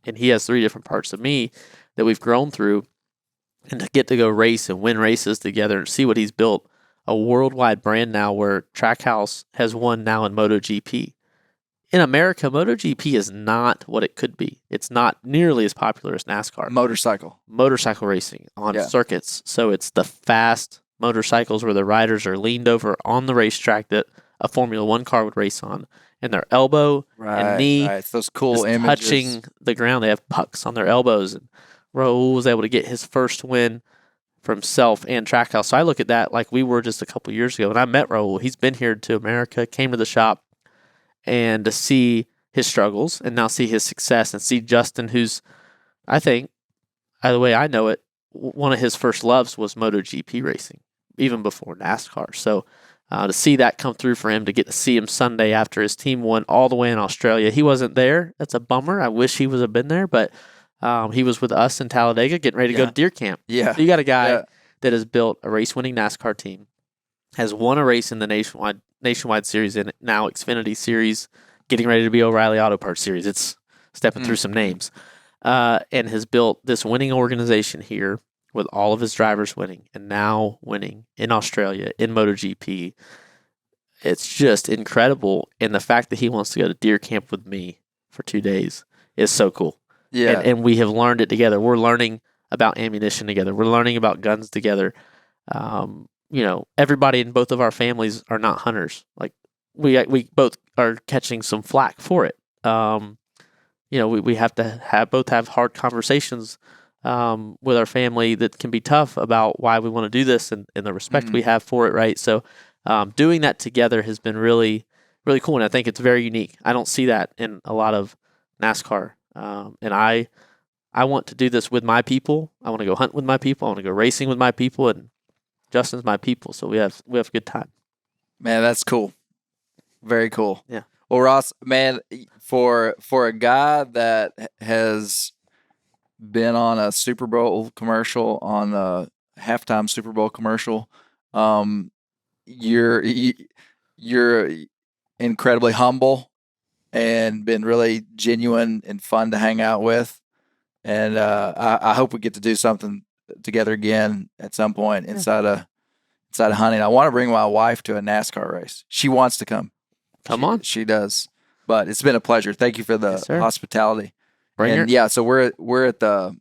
and he has 3 different parts of me that we've grown through. And to get to go race and win races together and see what he's built, a worldwide brand now where Trackhouse has won now in MotoGP. In America, MotoGP is not what it could be. It's not nearly as popular as NASCAR. Motorcycle racing on circuits. So it's the fast motorcycles where the riders are leaned over on the racetrack that a Formula One car would race on. And their elbow and knee it's those cool images. Touching the ground. They have pucks on their elbows. And Raul was able to get his first win for himself and Trackhouse. So I look at that like we were just a couple years ago. When I met Raul, he's been here to America, came to the shop, and to see his struggles and now see his success and see Justin, who's, I think, by the way I know it, one of his first loves was MotoGP racing, even before NASCAR. So to see that come through for him, to get to see him Sunday after his team won all the way in Australia. He wasn't there. That's a bummer. I wish he would have been there, but he was with us in Talladega getting ready to go to deer camp. Yeah. So you got a guy that has built a race-winning NASCAR team, has won a race in the Nationwide Series and now Xfinity Series, getting ready to be O'Reilly Auto Parts Series. It's stepping through some names. And has built this winning organization here with all of his drivers winning and now winning in Australia, in MotoGP. It's just incredible. And the fact that he wants to go to deer camp with me for 2 days is so cool. Yeah. And we have learned it together. We're learning about ammunition together. We're learning about guns together. Everybody in both of our families are not hunters. Like we both are catching some flack for it. We have to both have hard conversations with our family that can be tough about why we want to do this and the respect we have for it, right? So doing that together has been really, really cool, and I think it's very unique. I don't see that in a lot of NASCAR. And I want to do this with my people. I want to go hunt with my people. I want to go racing with my people, and Justin's my people. So we have a good time. Man, that's cool. Very cool. Yeah. Well, Ross, man, for a guy that has been on a Super Bowl commercial, on a halftime Super Bowl commercial, you're incredibly humble and been really genuine and fun to hang out with. And I hope we get to do something together again at some point inside of hunting. I want to bring my wife to a NASCAR race. She wants to come. Come on. She does. But it's been a pleasure. Thank you for the hospitality. So we're at the,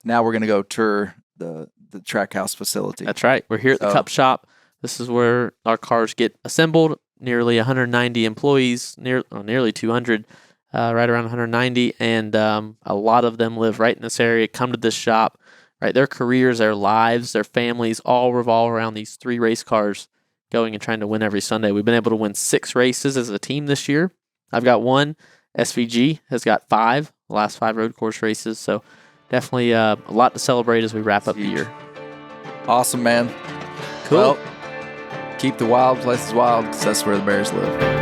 now we're going to go tour the Trackhouse facility. That's right. We're here at the Cup Shop. This is where our cars get assembled. Nearly 190 employees, nearly 200, right around 190, and a lot of them live right in this area, come to this shop, right? Their careers, their lives, their families all revolve around these 3 race cars going and trying to win every Sunday. We've been able to win 6 races as a team this year. I've got 1. SVG has got 5, the last 5 road course races, so definitely a lot to celebrate as we wrap up the year. Awesome, man. Cool. Well, keep the wild places wild, because that's where the bears live.